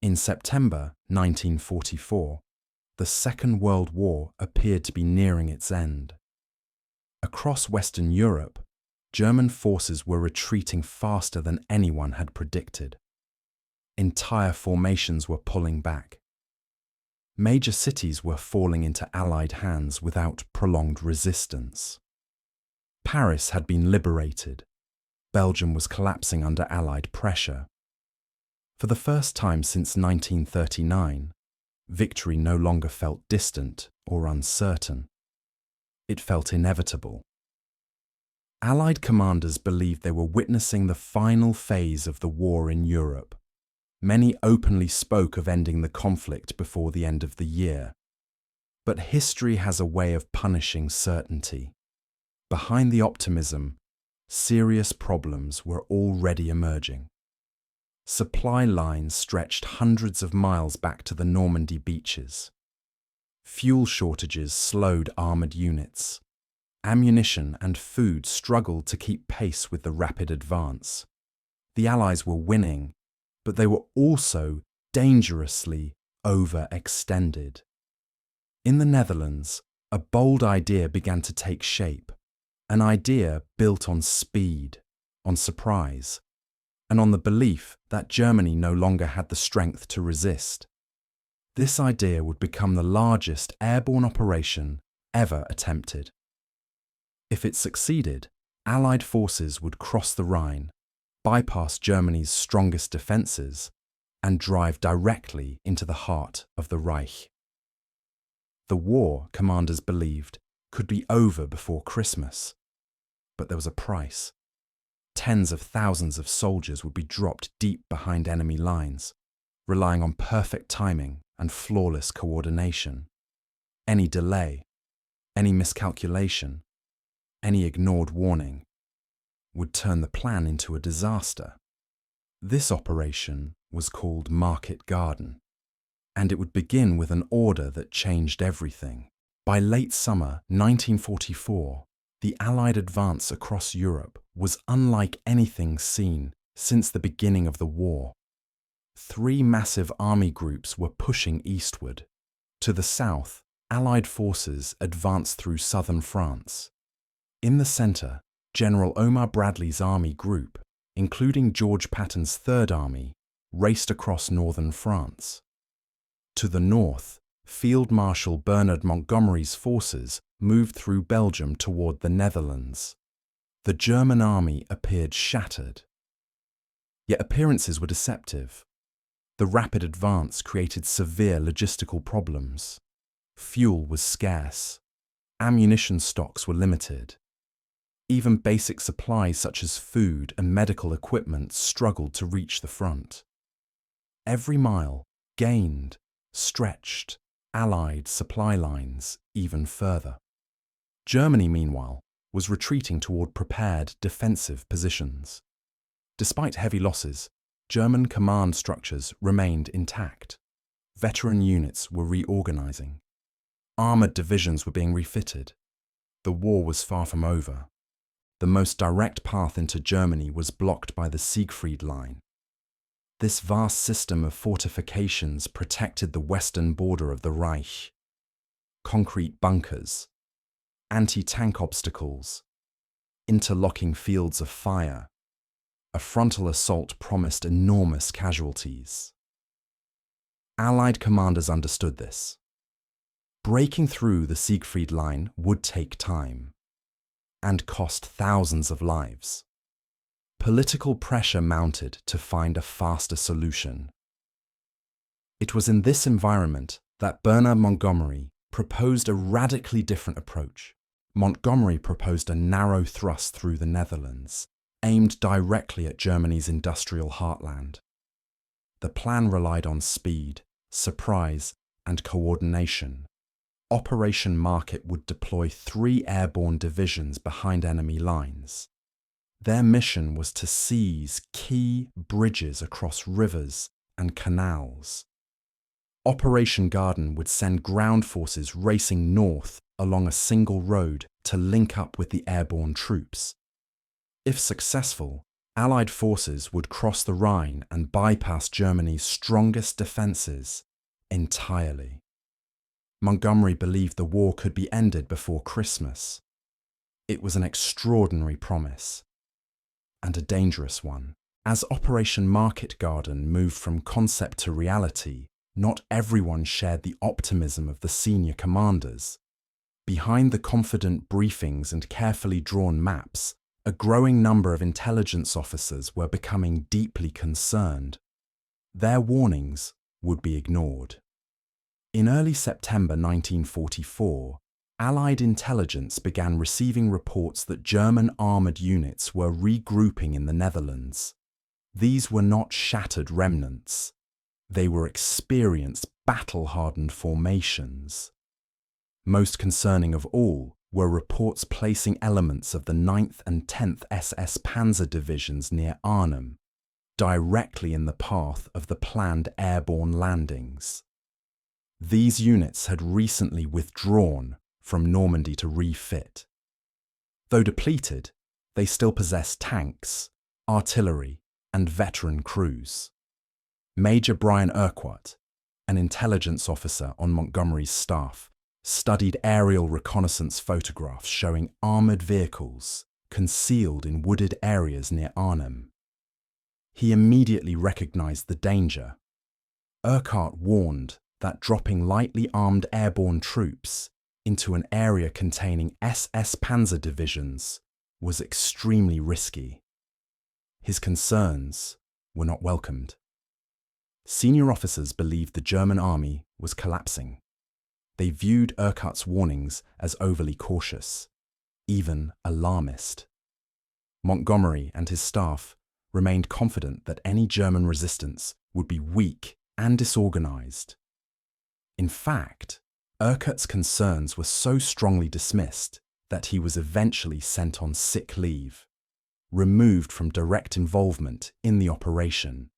In September 1944, the Second World War appeared to be nearing its end. Across Western Europe, German forces were retreating faster than anyone had predicted. Entire formations were pulling back. Major cities were falling into Allied hands without prolonged resistance. Paris had been liberated. Belgium was collapsing under Allied pressure. For the first time since 1939, victory no longer felt distant or uncertain. It felt inevitable. Allied commanders believed they were witnessing the final phase of the war in Europe. Many openly spoke of ending the conflict before the end of the year. But history has a way of punishing certainty. Behind the optimism, serious problems were already emerging. Supply lines stretched hundreds of miles back to the Normandy beaches. Fuel shortages slowed armoured units. Ammunition and food struggled to keep pace with the rapid advance. The Allies were winning, but they were also dangerously overextended. In the Netherlands, a bold idea began to take shape, an idea built on speed, on surprise, and on the belief that Germany no longer had the strength to resist. This idea would become the largest airborne operation ever attempted. If it succeeded, Allied forces would cross the Rhine, bypass Germany's strongest defences, and drive directly into the heart of the Reich. The war, commanders believed, could be over before Christmas. But there was a price. Tens of thousands of soldiers would be dropped deep behind enemy lines, relying on perfect timing and flawless coordination. Any delay, any miscalculation, any ignored warning would turn the plan into a disaster. This operation was called Market Garden, and it would begin with an order that changed everything. By late summer 1944, the Allied advance across Europe was unlike anything seen since the beginning of the war. 3 massive army groups were pushing eastward. To the south, Allied forces advanced through southern France. In the centre, General Omar Bradley's army group, including George Patton's Third Army, raced across northern France. To the north, Field Marshal Bernard Montgomery's forces moved through Belgium toward the Netherlands. The German army appeared shattered. Yet appearances were deceptive. The rapid advance created severe logistical problems. Fuel was scarce. Ammunition stocks were limited. Even basic supplies such as food and medical equipment struggled to reach the front. Every mile gained, stretched, Allied supply lines even further. Germany, meanwhile, was retreating toward prepared defensive positions. Despite heavy losses, German command structures remained intact. Veteran units were reorganizing. Armored divisions were being refitted. The war was far from over. The most direct path into Germany was blocked by the Siegfried Line. This vast system of fortifications protected the western border of the Reich. Concrete bunkers, anti-tank obstacles, interlocking fields of fire. A frontal assault promised enormous casualties. Allied commanders understood this. Breaking through the Siegfried Line would take time and cost thousands of lives. Political pressure mounted to find a faster solution. It was in this environment that Bernard Montgomery proposed a radically different approach. Montgomery proposed a narrow thrust through the Netherlands, aimed directly at Germany's industrial heartland. The plan relied on speed, surprise, and coordination. Operation Market would deploy 3 airborne divisions behind enemy lines. Their mission was to seize key bridges across rivers and canals. Operation Garden would send ground forces racing north along a single road to link up with the airborne troops. If successful, Allied forces would cross the Rhine and bypass Germany's strongest defences entirely. Montgomery believed the war could be ended before Christmas. It was an extraordinary promise, and a dangerous one. As Operation Market Garden moved from concept to reality, not everyone shared the optimism of the senior commanders. Behind the confident briefings and carefully drawn maps, a growing number of intelligence officers were becoming deeply concerned. Their warnings would be ignored. In early September 1944, Allied intelligence began receiving reports that German armoured units were regrouping in the Netherlands. These were not shattered remnants. They were experienced, battle-hardened formations. Most concerning of all were reports placing elements of the 9th and 10th SS Panzer Divisions near Arnhem, directly in the path of the planned airborne landings. These units had recently withdrawn from Normandy to refit. Though depleted, they still possessed tanks, artillery, and veteran crews. Major Brian Urquhart, an intelligence officer on Montgomery's staff, studied aerial reconnaissance photographs showing armoured vehicles concealed in wooded areas near Arnhem. He immediately recognised the danger. Urquhart warned that dropping lightly armed airborne troops into an area containing SS Panzer divisions was extremely risky. His concerns were not welcomed. Senior officers believed the German army was collapsing. They viewed Urquhart's warnings as overly cautious, even alarmist. Montgomery and his staff remained confident that any German resistance would be weak and disorganized. In fact, Urquhart's concerns were so strongly dismissed that he was eventually sent on sick leave, removed from direct involvement in the operation.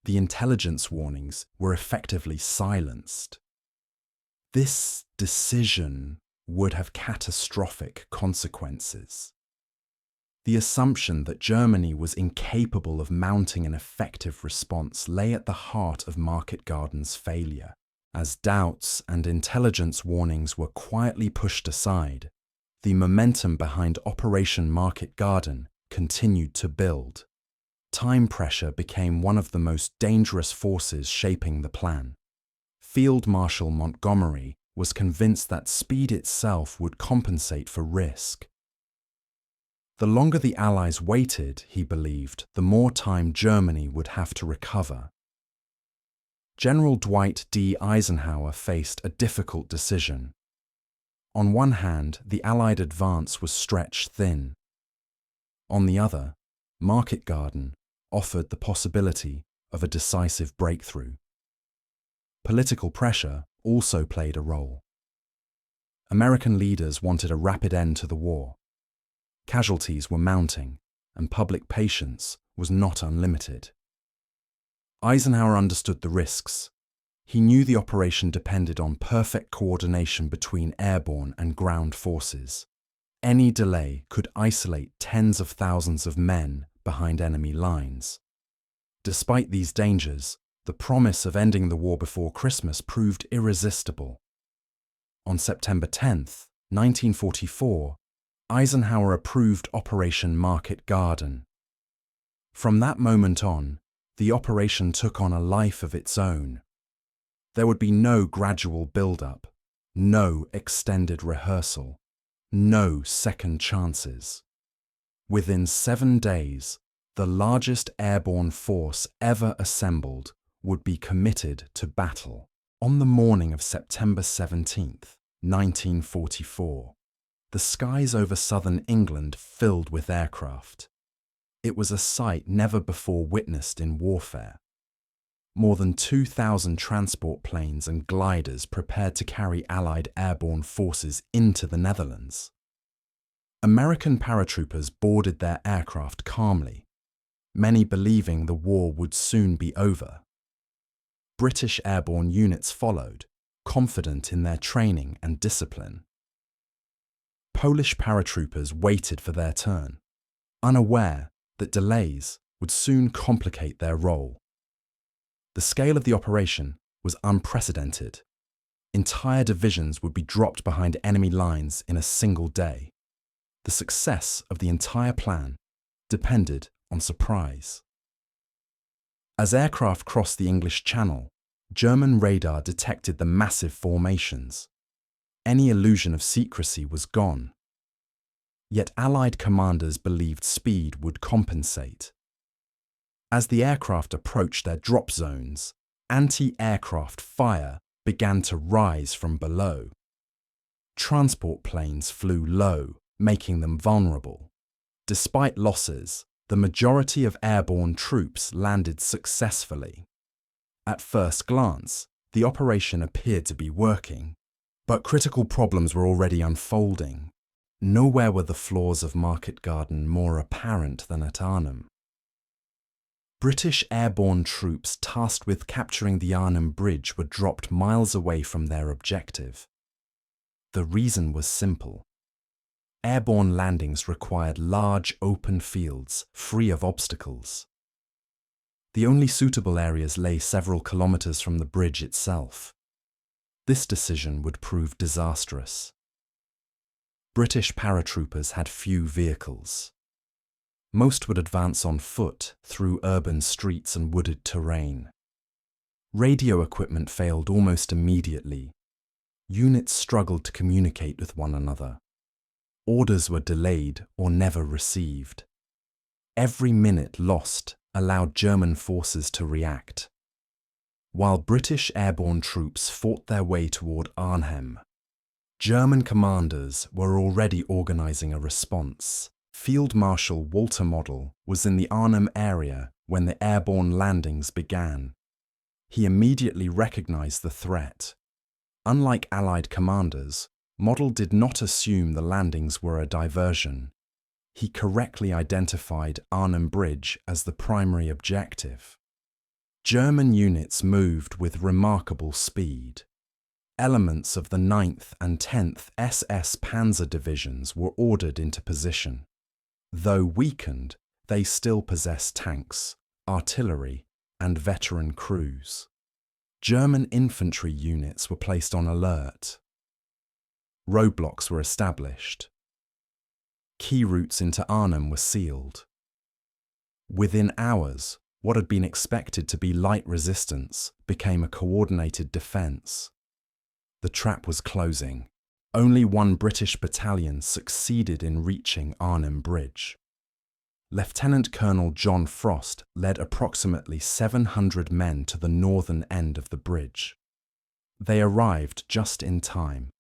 The intelligence warnings were effectively silenced. This decision would have catastrophic consequences. The assumption that Germany was incapable of mounting an effective response lay at the heart of Market Garden's failure. As doubts and intelligence warnings were quietly pushed aside, the momentum behind Operation Market Garden continued to build. Time pressure became one of the most dangerous forces shaping the plan. Field Marshal Montgomery was convinced that speed itself would compensate for risk. The longer the Allies waited, he believed, the more time Germany would have to recover. General Dwight D. Eisenhower faced a difficult decision. On one hand, the Allied advance was stretched thin. On the other, Market Garden offered the possibility of a decisive breakthrough. Political pressure also played a role. American leaders wanted a rapid end to the war. Casualties were mounting, and public patience was not unlimited. Eisenhower understood the risks. He knew the operation depended on perfect coordination between airborne and ground forces. Any delay could isolate tens of thousands of men behind enemy lines. Despite these dangers, the promise of ending the war before Christmas proved irresistible. On September 10, 1944, Eisenhower approved Operation Market Garden. From that moment on, the operation took on a life of its own. There would be no gradual build-up, no extended rehearsal, no second chances. Within 7 days, the largest airborne force ever assembled would be committed to battle. On the morning of September 17, 1944, the skies over southern England filled with aircraft. It was a sight never before witnessed in warfare. More than 2,000 transport planes and gliders prepared to carry Allied airborne forces into the Netherlands. American paratroopers boarded their aircraft calmly, many believing the war would soon be over. British airborne units followed, confident in their training and discipline. Polish paratroopers waited for their turn, unaware that delays would soon complicate their role. The scale of the operation was unprecedented. Entire divisions would be dropped behind enemy lines in a single day. The success of the entire plan depended on surprise. As aircraft crossed the English Channel, German radar detected the massive formations. Any illusion of secrecy was gone. Yet Allied commanders believed speed would compensate. As the aircraft approached their drop zones, anti-aircraft fire began to rise from below. Transport planes flew low, making them vulnerable. Despite losses, the majority of airborne troops landed successfully. At first glance, the operation appeared to be working, but critical problems were already unfolding. Nowhere were the flaws of Market Garden more apparent than at Arnhem. British airborne troops tasked with capturing the Arnhem Bridge were dropped miles away from their objective. The reason was simple. Airborne landings required large open fields, free of obstacles. The only suitable areas lay several kilometers from the bridge itself. This decision would prove disastrous. British paratroopers had few vehicles. Most would advance on foot through urban streets and wooded terrain. Radio equipment failed almost immediately. Units struggled to communicate with one another. Orders were delayed or never received. Every minute lost allowed German forces to react. While British airborne troops fought their way toward Arnhem, German commanders were already organizing a response. Field Marshal Walter Model was in the Arnhem area when the airborne landings began. He immediately recognized the threat. Unlike Allied commanders, Model did not assume the landings were a diversion. He correctly identified Arnhem Bridge as the primary objective. German units moved with remarkable speed. Elements of the 9th and 10th SS Panzer divisions were ordered into position. Though weakened, they still possessed tanks, artillery, and veteran crews. German infantry units were placed on alert. Roadblocks were established. Key routes into Arnhem were sealed. Within hours, what had been expected to be light resistance became a coordinated defence. The trap was closing. Only one British battalion succeeded in reaching Arnhem Bridge. Lieutenant Colonel John Frost led approximately 700 men to the northern end of the bridge. They arrived just in time.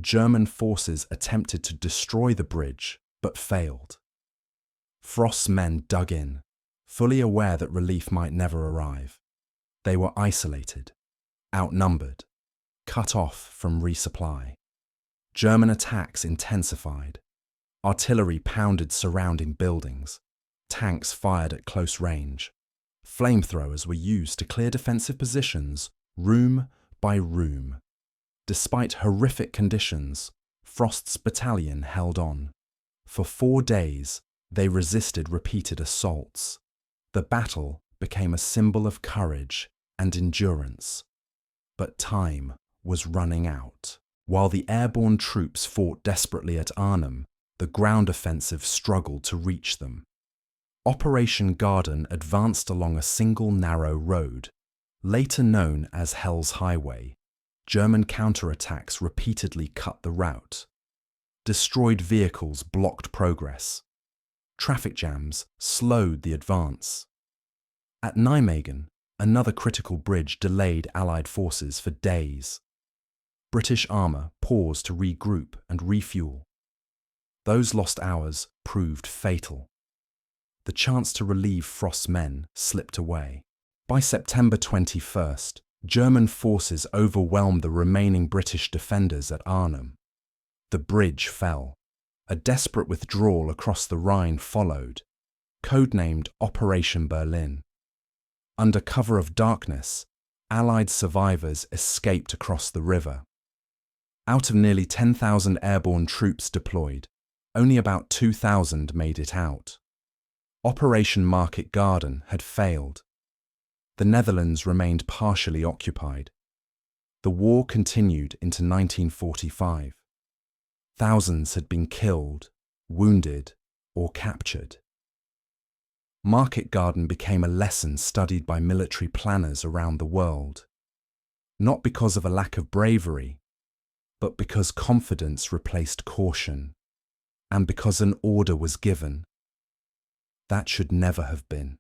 German forces attempted to destroy the bridge, but failed. Frost's men dug in, fully aware that relief might never arrive. They were isolated, outnumbered, cut off from resupply. German attacks intensified. Artillery pounded surrounding buildings. Tanks fired at close range. Flamethrowers were used to clear defensive positions, room by room. Despite horrific conditions, Frost's battalion held on. For 4 days, they resisted repeated assaults. The battle became a symbol of courage and endurance. But time was running out. While the airborne troops fought desperately at Arnhem, the ground offensive struggled to reach them. Operation Garden advanced along a single narrow road, later known as Hell's Highway. German counterattacks repeatedly cut the route. Destroyed vehicles blocked progress. Traffic jams slowed the advance. At Nijmegen, another critical bridge delayed Allied forces for days. British armour paused to regroup and refuel. Those lost hours proved fatal. The chance to relieve Frost's men slipped away. By September 21st, German forces overwhelmed the remaining British defenders at Arnhem. The bridge fell. A desperate withdrawal across the Rhine followed, codenamed Operation Berlin. Under cover of darkness, Allied survivors escaped across the river. Out of nearly 10,000 airborne troops deployed, only about 2,000 made it out. Operation Market Garden had failed. The Netherlands remained partially occupied. The war continued into 1945. Thousands had been killed, wounded, or captured. Market Garden became a lesson studied by military planners around the world, not because of a lack of bravery, but because confidence replaced caution, and because an order was given. That should never have been.